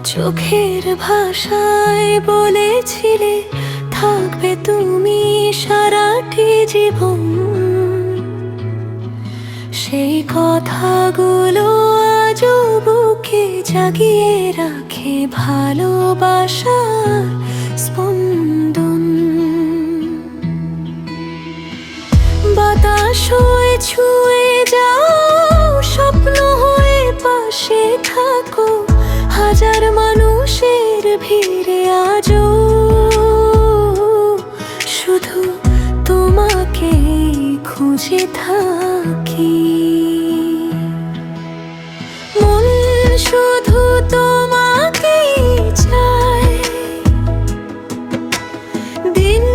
চোখের ভাষায় বলেছিলে থাকবে তুমি সারাটি জীবন। সেই কথাগুলো আজও বুকে জাগিয়ে রাখে ভালোবাসার স্পন্দন। বাতাস হয়ে ছুঁয়ে যাও, স্বপ্ন হয়ে পাশে থাকো, হাজার মানুষের ভিড়ে আজও শুধু তোমাকেই খুঁজে থাকি। মন শুধু তোমাকেই চায়, দিন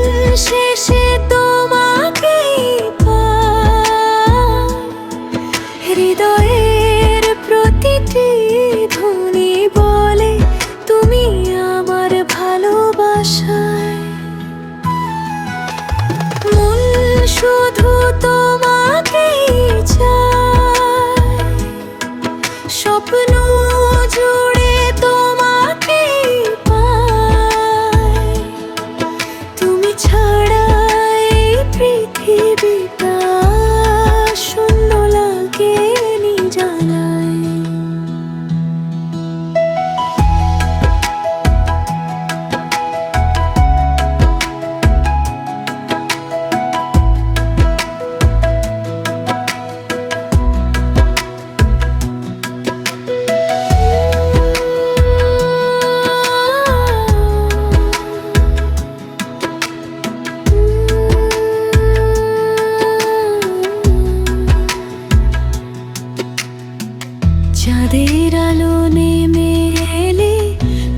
শেষে তোমাকেই পায়। হৃদয়ের প্রতিটি ধ্বনি বলে তুমি আমার ভালোবাসায়। মন শুধু তোমাকেই চায়, স্বপ্ন জুড়ে তোমাকেই পায়। তুমি ছাড়া এই পৃথিবীটা শূন্য লাগে জানাই। চাঁদের আলো নেমে এলে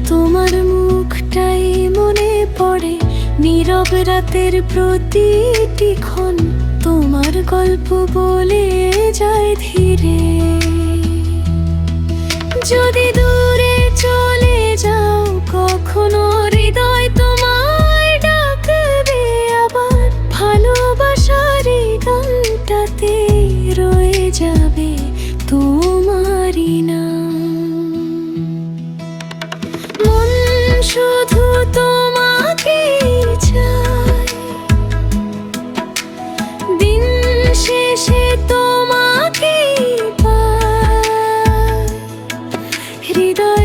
তোমার মুখটাই মনে পড়ে। নীরব রাতের প্রতিটি ক্ষণ তোমার গল্প বলে যায় ধীরে। যদি দূরে চলে যাও কখনো, হৃদয় তোমায় ডাকবে আবার। ভালোবাসার এই গানটাতে রয়ে যাবে তোমারই নাম। মন শুধু তোমাকেই চায়, দিন শেষে তোমাকেই পায়। হৃদয়